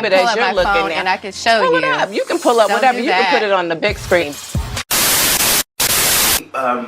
But as you're looking and I can show pull you. it up. You can pull up whatever. You can put it on the big screen.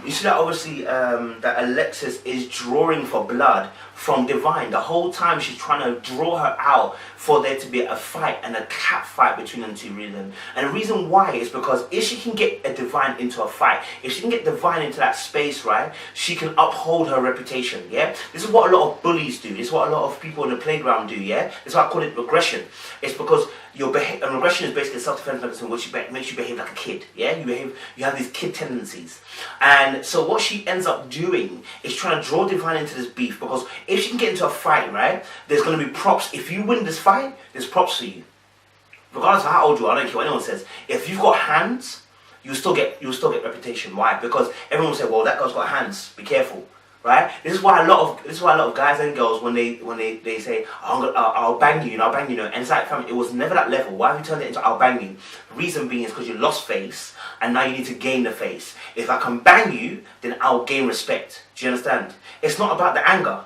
You see that obviously that Alexis is drawing for blood from Devyne. The whole time she's trying to draw her out for there to be a fight and a cat fight between them two reasons. And the reason why is because if she can get a Devyne into a fight, if she can get Devyne into that space, right, she can uphold her reputation, yeah? This is what a lot of bullies do. This is what a lot of people in the playground do, yeah? This is why I call it regression. It's because and regression is basically a self-defense mechanism which makes you behave like a kid, yeah? You have these kid tendencies. And so what she ends up doing is trying to draw Devyne into this beef, because if she can get into a fight, right, there's going to be props. If you win this fight, there's props for you. Regardless of how old you are, I don't care what anyone says. If you've got hands, you'll still get reputation. Why? Because everyone will say, well, that girl's got hands, be careful. Right? This is why a lot of guys and girls, when they say, I'll bang you, I'll bang you, and it's like, fam, it was never that level. Why have you turned it into I'll bang you? The reason being is because you lost face, and now you need to gain the face. If I can bang you, then I'll gain respect. Do you understand? It's not about the anger.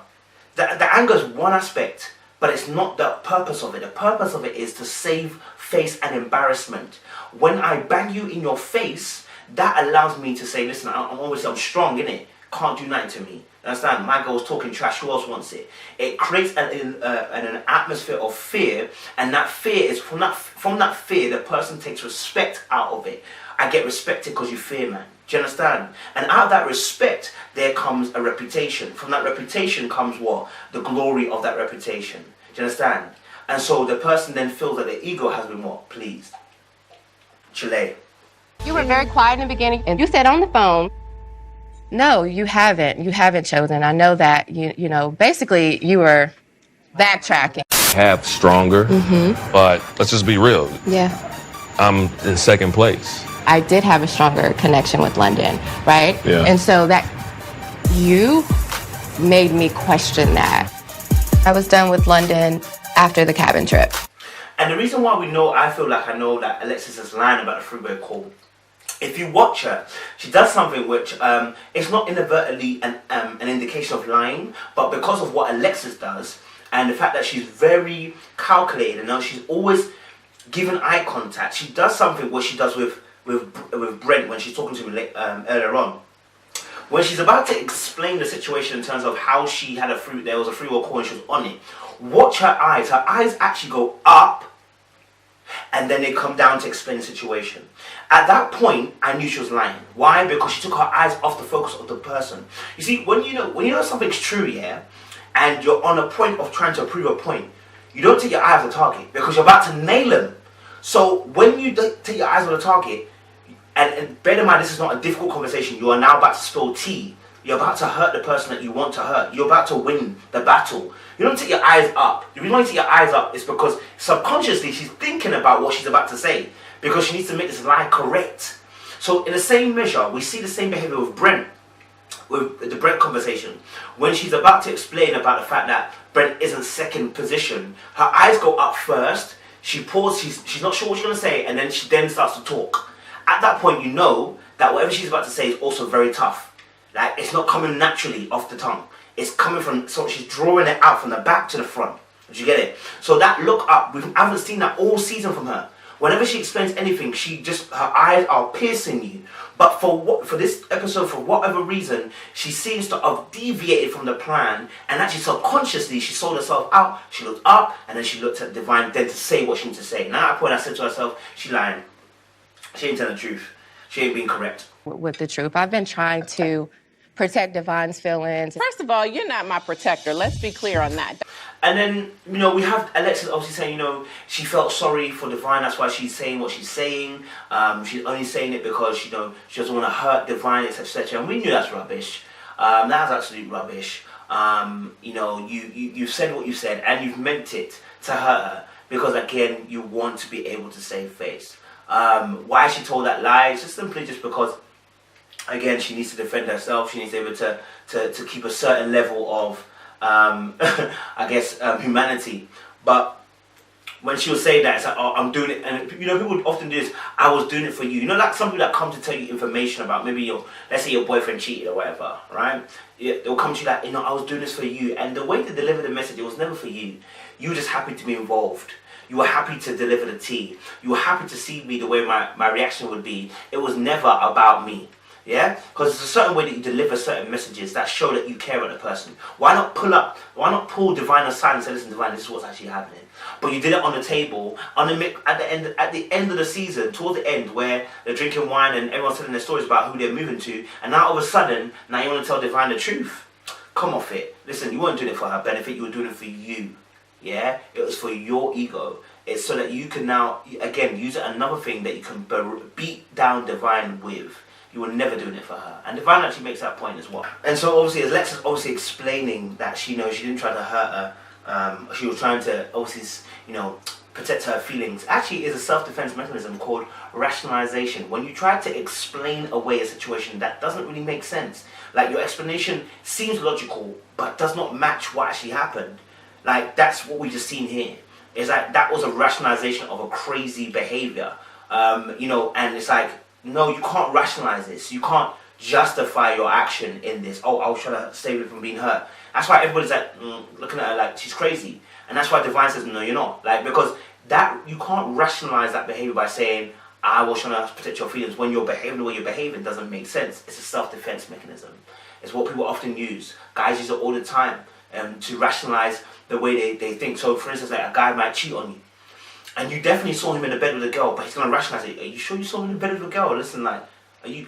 The anger is one aspect, but it's not the purpose of it. The purpose of it is to save face and embarrassment. When I bang you in your face, that allows me to say, listen, I'm strong, innit? Can't do nothing to me. Understand? My girl's talking trash. Who else wants it? It creates an atmosphere of fear, and that fear is from that fear the person takes respect out of it. I get respected because you fear, man. Do you understand? And out of that respect, there comes a reputation. From that reputation comes what? The glory of that reputation. Do you understand? And so the person then feels that their ego has been what? Pleased. Chile. You were very quiet in the beginning, and you said on the phone, no, you haven't. You haven't chosen. I know that. You know, basically, you were backtracking. Have stronger, but let's just be real. Yeah. I'm in second place. I did have a stronger connection with London, right? Yeah. And so that you made me question that. I was done with London after the cabin trip. And the reason why I feel like I know that Alexis is lying about the freeway call. If you watch her, she does something which is not inadvertently an indication of lying, but because of what Alexis does and the fact that she's very calculated and she's always given eye contact, she does something what she does with Brent when she's talking to him earlier on. When she's about to explain the situation in terms of how she had there was a freeway call and she was on it, watch her eyes. Her eyes actually go up, and then they come down to explain the situation. At that point, I knew she was lying. Why? Because she took her eyes off the focus of the person. You see, when you know something's true, yeah, and you're on a point of trying to prove a point, you don't take your eye off the target because you're about to nail him. So when you take your eyes off the target, and bear in mind, this is not a difficult conversation. You are now about to spill tea. You're about to hurt the person that you want to hurt. You're about to win the battle. You don't take your eyes up. The reason why you take your eyes up is because subconsciously she's thinking about what she's about to say, because she needs to make this lie correct. So in the same measure, we see the same behavior with Brent, with the Brent conversation. When she's about to explain about the fact that Brent isn't second position, her eyes go up first. She pauses. She's not sure what she's going to say, and then she starts to talk. At that point, you know that whatever she's about to say is also very tough. Like, it's not coming naturally off the tongue. It's coming from, so she's drawing it out from the back to the front. Did you get it? So that look up, we haven't seen that all season from her. Whenever she explains anything, her eyes are piercing you. But for this episode, for whatever reason, she seems to have deviated from the plan, and actually subconsciously she sold herself out. She looked up, and then she looked at Devyne, then to say what she needs to say. And at that point, I said to herself, she's lying. She ain't telling the truth. She ain't being correct. With the truth, I've been trying to protect Devyne's feelings. First of all, you're not my protector. Let's be clear on that. And then, we have Alexis obviously saying, she felt sorry for Devyne. That's why she's saying what she's saying. She's only saying it because, she doesn't want to hurt Devyne, etc. And we knew that's rubbish. That was absolute rubbish. You've said what you said, and you've meant it to hurt her because, again, you want to be able to save face. Why she told that lie is just simply because, again, she needs to defend herself. She needs to be able to keep a certain level of, humanity. But when she was saying that, it's like, oh, I'm doing it. And, people would often do this, I was doing it for you. Like some people that come to tell you information about maybe let's say your boyfriend cheated or whatever, right? They'll come to you like, I was doing this for you. And the way they deliver the message, it was never for you. You were just happy to be involved. You were happy to deliver the tea. You were happy to see me the way my reaction would be. It was never about me. Yeah? Because there's a certain way that you deliver certain messages that show that you care about the person. Why not pull Devyne aside and say, listen, Devyne, this is what's actually happening. But you did it on the table, at the end of the season, toward the end, where they're drinking wine and everyone's telling their stories about who they're moving to, and now all of a sudden, now you want to tell Devyne the truth. Come off it. Listen, you weren't doing it for her benefit, you were doing it for you. Yeah? It was for your ego. It's so that you can now, again, use another thing that you can beat down Devyne with. You were never doing it for her. And Devyne actually makes that point as well. And so obviously, as Alexis obviously explaining that she knows she didn't try to hurt her, she was trying to obviously, protect her feelings. Actually, is a self-defense mechanism called rationalization. When you try to explain away a situation that doesn't really make sense, like your explanation seems logical but does not match what actually happened. Like that's what we just seen here. It's like that was a rationalization of a crazy behavior. And it's like, no, you can't rationalize this. You can't justify your action in this. Oh, I'll try to stay away from being hurt. That's why everybody's like looking at her like she's crazy. And that's why Devyne says, no, you're not. Like, because that you can't rationalize that behavior by saying, I was trying to protect your feelings when you're behaving the way you're behaving doesn't make sense. It's a self-defense mechanism. It's what people often use. Guys use it all the time to rationalize the way they think. So, for instance, like a guy might cheat on you. And you definitely saw him in the bed with a girl, but he's gonna rationalize it. Are you sure you saw him in the bed with a girl? Listen, like, are you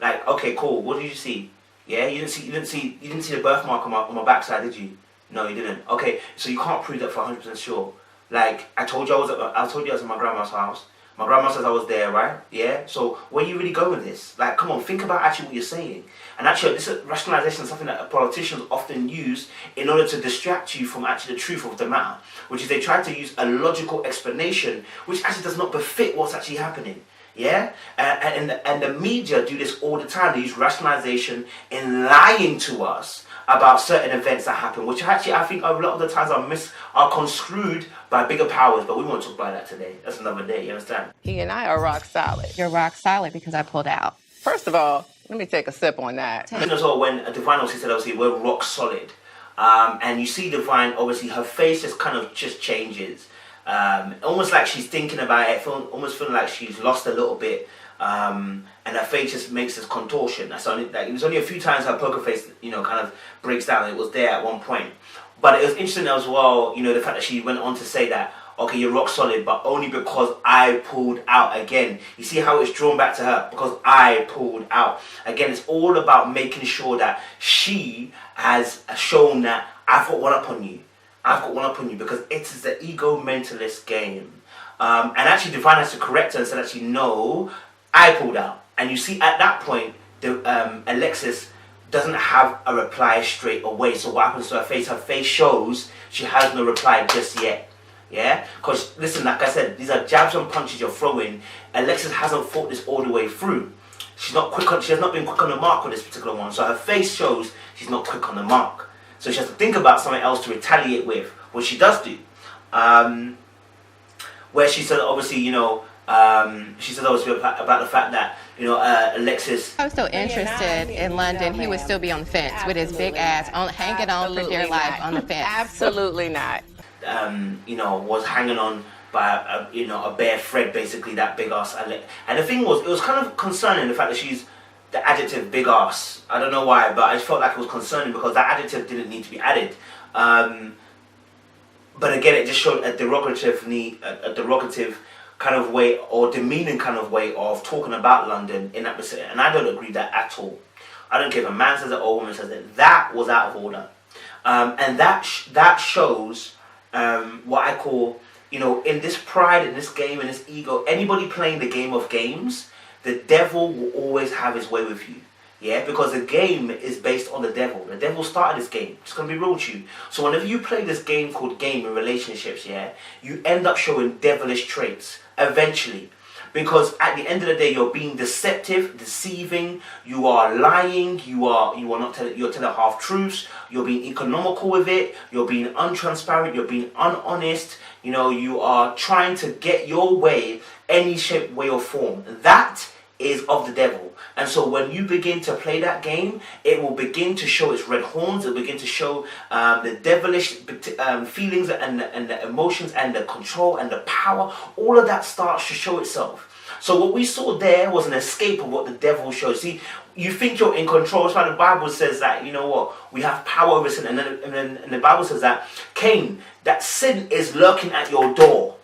like, okay, cool. What did you see? Yeah, you didn't see the birthmark on my backside, did you? No, you didn't. Okay, so you can't prove that for 100% sure. Like, I told you I was at my grandma's house. My grandma says I was there, right? Yeah. So where you really going with this? Like, come on, think about actually what you're saying. And actually, this rationalization is something that politicians often use in order to distract you from actually the truth of the matter, which is they try to use a logical explanation which actually does not befit what's actually happening. Yeah, and the media do this all the time. They use rationalization in lying to us about certain events that happen, which actually I think a lot of the times are construed by bigger powers. But we won't talk about that today. That's another day. You understand? He and I are rock solid. You're rock solid because I pulled out. First of all, let me take a sip on that. And as well, when Devyne obviously said, obviously we're rock solid, and you see Devyne, obviously her face just changes. Almost like she's thinking about it, almost feeling like she's lost a little bit, and her face just makes this contortion. That's only like it was only a few times her poker face, kind of breaks down. It was there at one point, but it was interesting as well, the fact that she went on to say that, okay, you're rock solid, but only because I pulled out. Again, you see how it's drawn back to her because I pulled out. Again, it's all about making sure that she has shown that I've got one up on you. I've got one up on you because it is the ego mentalist game. And actually Devyne has to correct her and said, actually, no, I pulled out. And you see at that point, Alexis doesn't have a reply straight away. So what happens to her face? Her face shows she has no reply just yet. Yeah? Because, listen, like I said, these are jabs and punches you're throwing. Alexis hasn't thought this all the way through. She has not been quick on the mark with this particular one. So her face shows she's not quick on the mark. So she has to think about something else to retaliate with, which she does do. Where she said, obviously, she said obviously about the fact that, Alexis. I was so interested in London, he would still be on the fence with his big ass, hanging on for dear life on the fence. Absolutely not. Was hanging on by a bare thread, basically, that big ass. And the thing was, it was kind of concerning the fact that she's the adjective big ass. I don't know why, but I just felt like it was concerning because that adjective didn't need to be added. But again, it just showed a derogative kind of way or demeaning kind of way of talking about London in that vicinity. And I don't agree with that at all. I don't care if a man says it or a woman says it. That was out of order. And that shows what I call, in this pride, in this game, in this ego, anybody playing the game of games, the devil will always have his way with you. Yeah, because the game is based on the devil. The devil started this game. It's going to be real with you. So whenever you play this game called game in relationships, yeah, you end up showing devilish traits eventually. Because at the end of the day, you're being deceptive, deceiving, you are lying, you are not telling, you're telling half truths, you're being economical with it, you're being untransparent, you're being unhonest, you are trying to get your way any shape, way or form. That is of the devil. And so when you begin to play that game, it will begin to show its red horns. It will begin to show the devilish feelings and the emotions and the control and the power. All of that starts to show itself. So what we saw there was an escape of what the devil shows. See, you think you're in control. That's why the Bible says that, you know what, we have power over sin. And then the Bible says that, Cain, that sin is lurking at your door.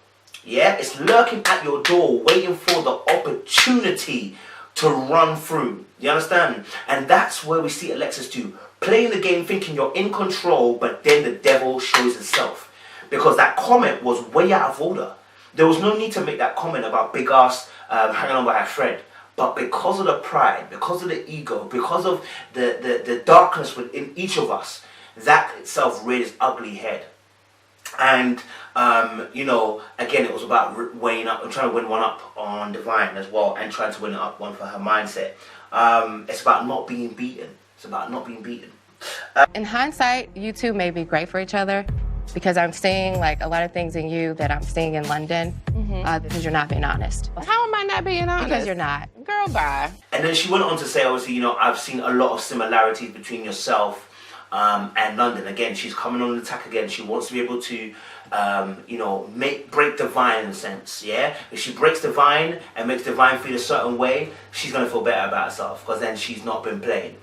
Yeah, it's lurking at your door, waiting for the opportunity to run through. You understand? And that's where we see Alexis too. Playing the game thinking you're in control, but then the devil shows itself. Because that comment was way out of order. There was no need to make that comment about big ass hanging on by a thread. But because of the pride, because of the ego, because of the darkness within each of us, that itself reared its ugly head. And, you know, again, it was about weighing up, trying to win one up on Devyne as well, and trying to win it up one for her mindset. It's about not being beaten. It's about not being beaten. In hindsight, you two may be great for each other because I'm seeing like a lot of things in you that I'm seeing in London because you're not being honest. How am I not being honest? Because you're not. Girl, bye. And then she went on to say, obviously, you know, I've seen a lot of similarities between yourself and London. Again, she's coming on the attack again. She wants to be able to, you know, break Devyne in a sense, yeah? If she breaks Devyne and makes Devyne feel a certain way, she's going to feel better about herself because then she's not been played.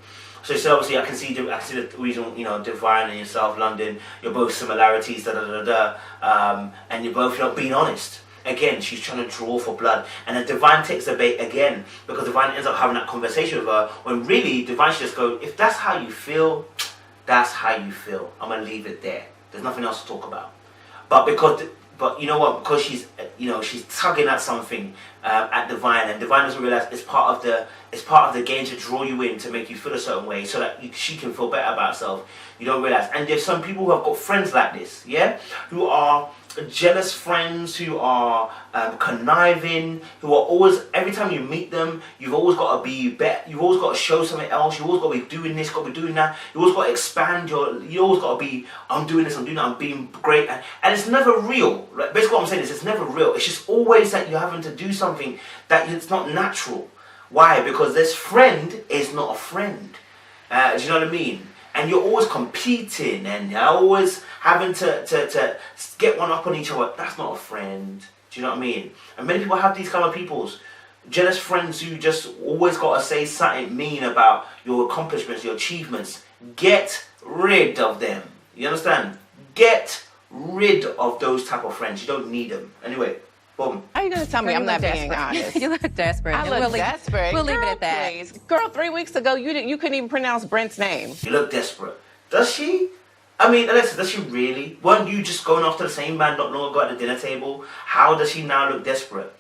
So she said, obviously, I can see the reason, you know, Devyne and yourself, London, you're both similarities, and you're both not being honest. Again, she's trying to draw for blood. And then Devyne takes the bait again because Devyne ends up having that conversation with her when really Devyne should just go, if that's how you feel, that's how you feel. I'm going to leave it there. There's nothing else to talk about. But you know what? Because she's, you know, she's tugging at something at Devyne, and Devyne doesn't realize it's part of the game to draw you in to make you feel a certain way, so that she can feel better about herself. You don't realize, and there's some people who have got friends like this, yeah, who are jealous friends, who are conniving, who are always, every time you meet them, you've always got to be better, you've always got to show something else, you've always got to be doing this, got to be doing that, you always got to expand you always got to be, I'm doing this, I'm doing that, I'm being great, and it's never real. Like, basically what I'm saying is it's never real. It's just always that you're having to do something that it's not natural. Why? Because this friend is not a friend. Do you know what I mean? And you're always competing and you're always having to get one up on each other. That's not a friend. Do you know what I mean? And many people have these kind of peoples. Jealous friends who just always got to say something mean about your accomplishments, your achievements. Get rid of them. You understand? Get rid of those type of friends. You don't need them. Anyway, boom. How are you going to tell me Girl, I'm you not look being desperate. honest? You look desperate. I look desperate. We'll leave it Girl, at that. Please. Girl, 3 weeks ago, you couldn't even pronounce Brent's name. You look desperate. Does she? I mean, Alexis, does she really? Weren't you just going after the same man not long ago at the dinner table? How does she now look desperate?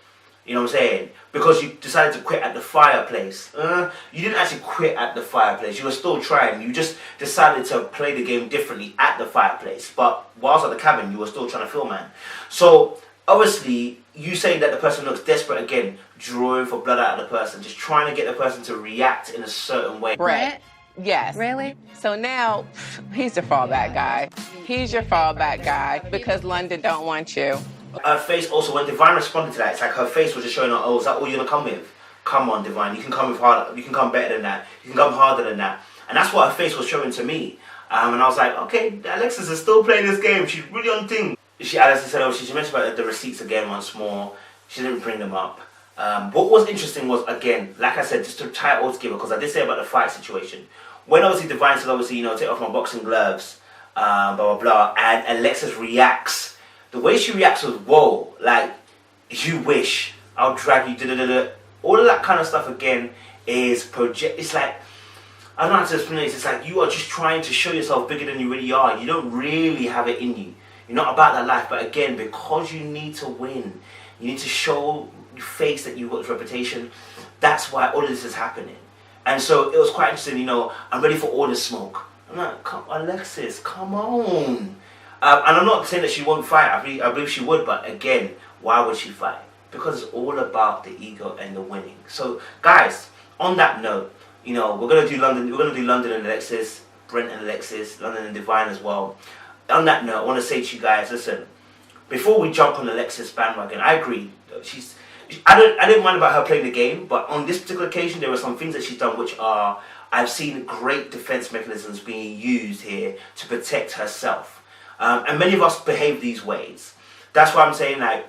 You know what I'm saying? Because you decided to quit at the fireplace. You didn't actually quit at the fireplace. You were still trying. You just decided to play the game differently at the fireplace. But whilst at the cabin, you were still trying to film, man. So, obviously, you saying that the person looks desperate again, drawing for blood out of the person, just trying to get the person to react in a certain way. Brett. Yes. Really? So now, he's your fallback guy. He's your fallback guy because London don't want you. Her face also, when Devyne responded to that, it's like her face was just showing her, oh, is that all you're going to come with? Come on, Devyne, you can come with harder, you can come better than that, you can come harder than that. And that's what her face was showing to me. And I was like, okay, Alexis is still playing this game, she's really on thing. Alexis said, she mentioned about the receipts again once more, she didn't bring them up. What was interesting was, again, like I said, just to tie it all together, because I did say about the fight situation. When obviously Devyne said, obviously, you know, take off my boxing gloves, blah, blah, blah, and Alexis reacts. The way she reacts was, whoa, like, you wish, I'll drag you, da-da-da-da. All of that kind of stuff, again, is it's like, I don't know how to explain this, it's like you are just trying to show yourself bigger than you really are. You don't really have it in you. You're not about that life, but again, because you need to win, you need to show your face that you've got this reputation, that's why all of this is happening. And so it was quite interesting, you know, I'm ready for all the smoke. I'm like, Alexis, come on. And I'm not saying that she won't fight, I believe she would, but again, why would she fight? Because it's all about the ego and the winning. So guys, on that note, you know, we're gonna do London and Alexis, Brent and Alexis, London and Devyne as well. On that note, I want to say to you guys, listen, before we jump on Alexis bandwagon, I agree, she's I didn't mind about her playing the game, but on this particular occasion, there were some things that she's done which are, I've seen great defense mechanisms being used here to protect herself. And many of us behave these ways. That's why I'm saying, like,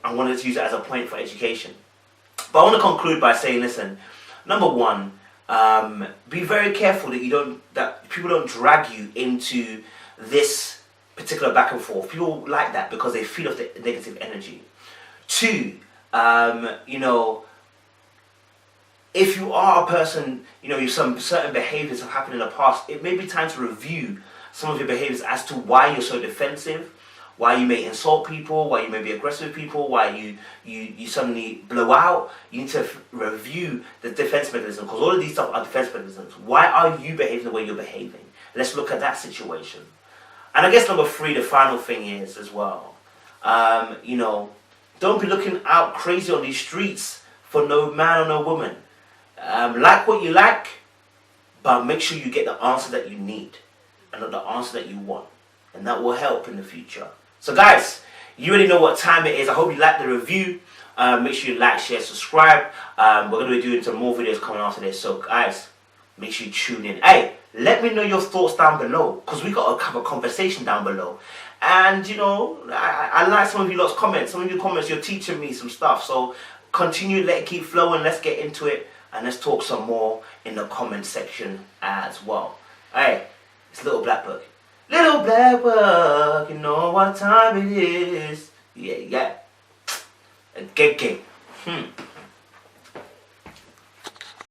I wanted to use it as a point for education. But I want to conclude by saying, listen, number one, be very careful that people don't drag you into this particular back and forth. People like that because they feed off the negative energy. Two, you know, if you are a person, you know, some certain behaviors have happened in the past, it may be time to review some of your behaviors as to why you're so defensive, why you may insult people, why you may be aggressive with people, why you suddenly blow out. You need to review the defense mechanism, because all of these stuff are defense mechanisms. Why are you behaving the way you're behaving? Let's look at that situation. And I guess number three, the final thing is as well, you know, don't be looking out crazy on these streets for no man or no woman. Like what you like, but make sure you get the answer that you need and not the answer that you want. And that will help in the future. So guys, you already know what time it is. I hope you liked the review. Make sure you like, share, subscribe. We're going to be doing some more videos coming after this. So guys, make sure you tune in. Hey, let me know your thoughts down below, because we got to have a conversation down below. And you know, I like some of you lot's comments. Some of your comments, you're teaching me some stuff. So continue, let it keep flowing. Let's get into it. And let's talk some more in the comment section as well. Hey, it's Little Black Book. Little Black Book, you know what time it is. Yeah. A gay game.